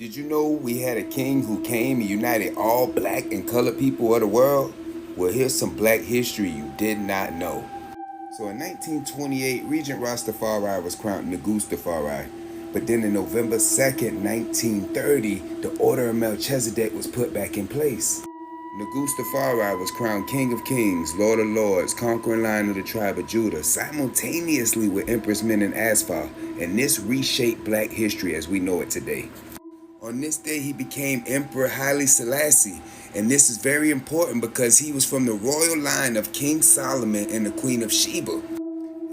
Did you know we had a king who came and united all black and colored people of the world? Well, here's some black history you did not know. So in 1928, Regent Rastafari was crowned Negustafari. But then in November 2nd, 1930, the Order of Melchizedek was put back in place. Negustafari was crowned King of Kings, Lord of Lords, conquering lion of the tribe of Judah, simultaneously with Empress Menen Asfar, and this reshaped black history as we know it today. On this day, he became Emperor Haile Selassie, and this is very important because he was from the royal line of King Solomon and the Queen of Sheba.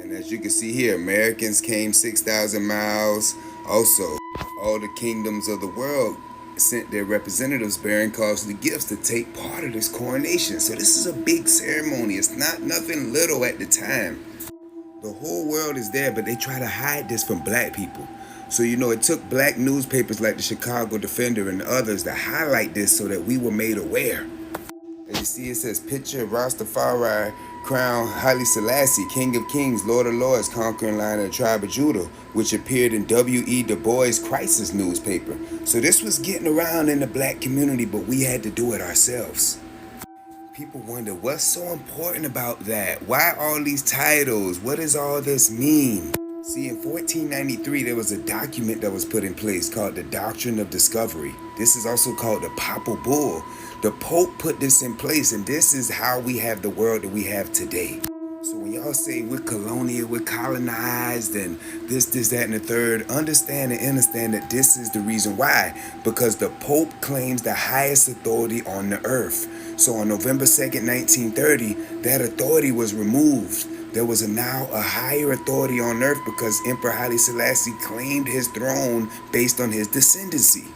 And as you can see here, Americans came 6,000 miles. Also, all the kingdoms of the world sent their representatives bearing costly gifts to take part of this coronation. So this is a big ceremony. It's not nothing little at the time. The whole world is there, but they try to hide this from black people. So, it took black newspapers like the Chicago Defender and others to highlight this so that we were made aware. As you see, it says, picture of Rastafari crown Haile Selassie, King of Kings, Lord of Lords, conquering lion of the tribe of Judah, which appeared in W.E. Du Bois' Crisis newspaper. So this was getting around in the black community, but we had to do it ourselves. People wonder, what's so important about that? Why all these titles? What does all this mean? See, in 1493, there was a document that was put in place called the Doctrine of Discovery. This is also called the Papal Bull. The Pope put this in place, and this is how we have the world that we have today. So when y'all say we're colonial, we're colonized, and this, that, and the third, understand and understand that this is the reason why. Because the Pope claims the highest authority on the earth. So on November 2nd, 1930, that authority was removed. There was now a higher authority on earth because Emperor Haile Selassie claimed his throne based on his descendancy.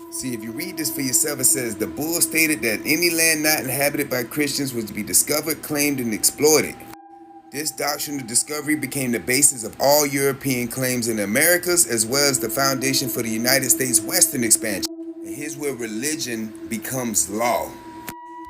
See, if you read this for yourself, it says, the bull stated that any land not inhabited by Christians was to be discovered, claimed, and exploited. This doctrine of discovery became the basis of all European claims in the Americas, as well as the foundation for the United States Western expansion. And here's where religion becomes law.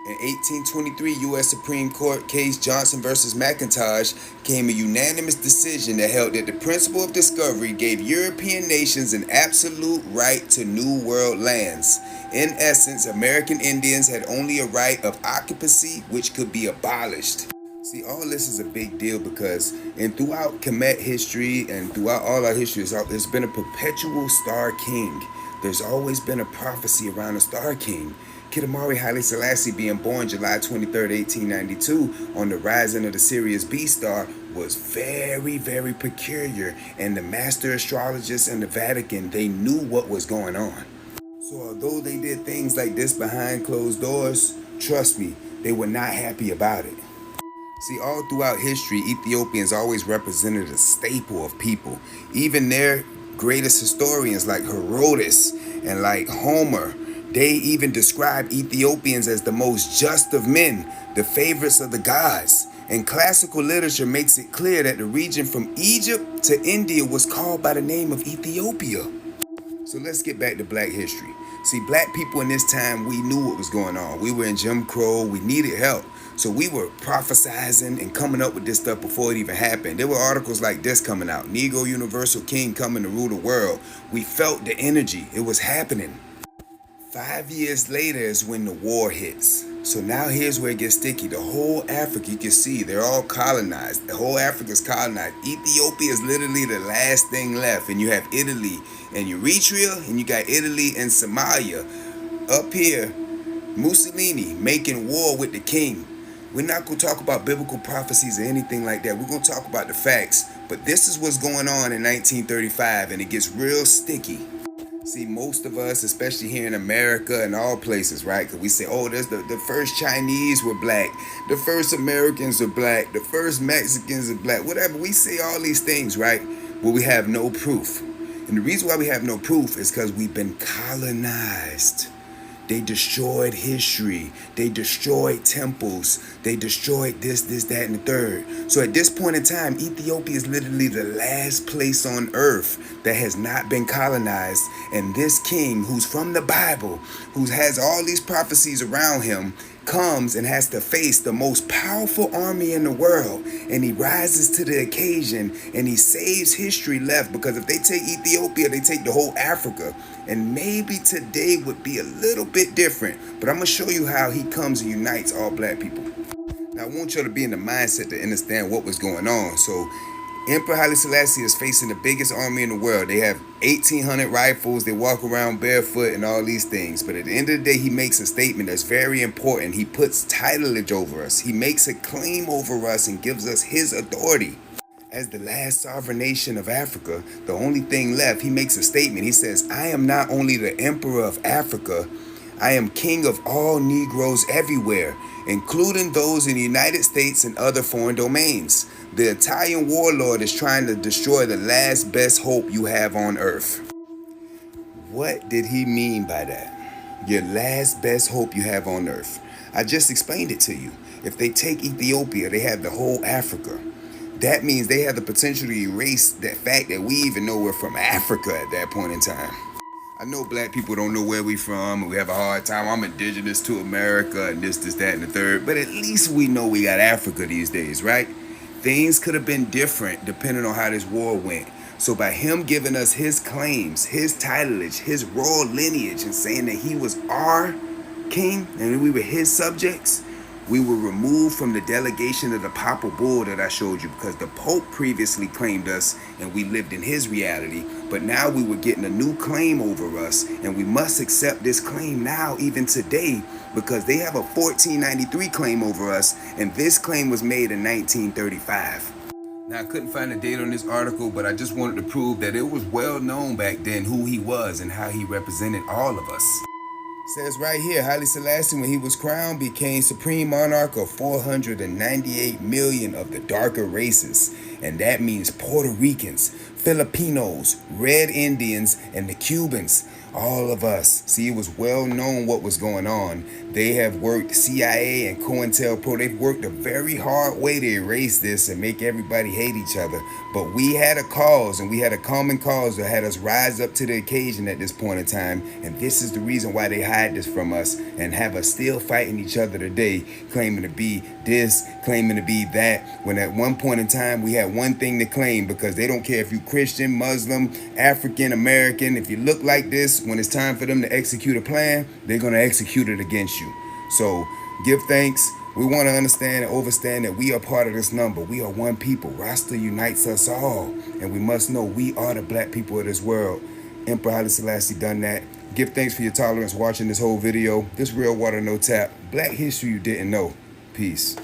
In 1823, U.S. Supreme Court case Johnson versus McIntosh came a unanimous decision that held that the principle of discovery gave European nations an absolute right to New World lands. In essence, American Indians had only a right of occupancy which could be abolished. See, all this is a big deal because throughout Kemet history and throughout all our history, there's been a perpetual Star King. There's always been a prophecy around a Star King. Kidamari Haile Selassie being born July 23rd, 1892 on the rising of the Sirius B star was very, very peculiar, and the master astrologists in the Vatican, they knew what was going on. So although they did things like this behind closed doors, trust me, they were not happy about it. See, all throughout history, Ethiopians always represented a staple of people. Even their greatest historians like Herodotus and like Homer, they even describe Ethiopians as the most just of men, the favorites of the gods. And classical literature makes it clear that the region from Egypt to India was called by the name of Ethiopia. So let's get back to black history. See, black people in this time, we knew what was going on. We were in Jim Crow, we needed help. So we were prophesizing and coming up with this stuff before it even happened. There were articles like this coming out, Negro Universal King coming to rule the world. We felt the energy, it was happening. 5 years later is when the war hits. So now here's where it gets sticky. The whole Africa, you can see, they're all colonized. The whole Africa is colonized. Ethiopia is literally the last thing left. And you have Italy and Eritrea, and you got Italy and Somalia. Up here, Mussolini making war with the king. We're not going to talk about biblical prophecies or anything like that. We're going to talk about the facts. But this is what's going on in 1935, and it gets real sticky. See, most of us, especially here in America and all places, right? Because we say, oh, there's the first Chinese were black. The first Americans are black. The first Mexicans are black. Whatever. We say all these things, right? But we have no proof. And the reason why we have no proof is because we've been colonized. They destroyed history. They destroyed temples. They destroyed this, that, and the third. So at this point in time, Ethiopia is literally the last place on earth that has not been colonized. And this king, who's from the Bible, who has all these prophecies around him, comes and has to face the most powerful army in the world, and he rises to the occasion and he saves history left, because if they take Ethiopia, they take the whole Africa. And maybe today would be a little bit different, but I'm gonna show you how he comes and unites all black people. Now, I want you to be in the mindset to understand what was going on. So Emperor Haile Selassie is facing the biggest army in the world. They have 1,800 rifles. They walk around barefoot and all these things. But at the end of the day, he makes a statement that's very important. He puts titleage over us. He makes a claim over us and gives us his authority. As the last sovereign nation of Africa, the only thing left, he makes a statement. He says, I am not only the emperor of Africa, I am king of all Negroes everywhere, including those in the United States and other foreign domains. The Italian warlord is trying to destroy the last best hope you have on earth. What did he mean by that? Your last best hope you have on earth. I just explained it to you. If they take Ethiopia, they have the whole Africa. That means they have the potential to erase that fact that we even know we're from Africa at that point in time. I know black people don't know where we from, and we have a hard time. I'm indigenous to America and this, that, and the third. But at least we know we got Africa these days, right? Things could have been different depending on how this war went. So by him giving us his claims, his titleage, his royal lineage, and saying that he was our king and we were his subjects, we were removed from the delegation of the papal bull that I showed you, because the Pope previously claimed us and we lived in his reality. But now we were getting a new claim over us, and we must accept this claim now, even today, because they have a 1493 claim over us, and this claim was made in 1935. Now, I couldn't find a date on this article, but I just wanted to prove that it was well known back then who he was and how he represented all of us. Says right here, Haile Selassie, when he was crowned, became supreme monarch of 498 million of the darker races. And that means Puerto Ricans, Filipinos, Red Indians, and the Cubans. All of us. See, it was well known what was going on. They have worked, CIA and COINTELPRO, they've worked a very hard way to erase this and make everybody hate each other. But we had a cause, and we had a common cause that had us rise up to the occasion at this point in time. And this is the reason why they hide this from us and have us still fighting each other today, claiming to be this, claiming to be that, when at one point in time we had one thing to claim, because they don't care if you Christian, Muslim, African, American. If you look like this, when it's time for them to execute a plan, they're going to execute it against you. So give thanks. We want to understand and understand that we are part of this number. We are one people. Rasta unites us all. And we must know we are the black people of this world. Emperor Haile Selassie done that. Give thanks for your tolerance watching this whole video. This Real Water No Tap. Black history you didn't know. Peace.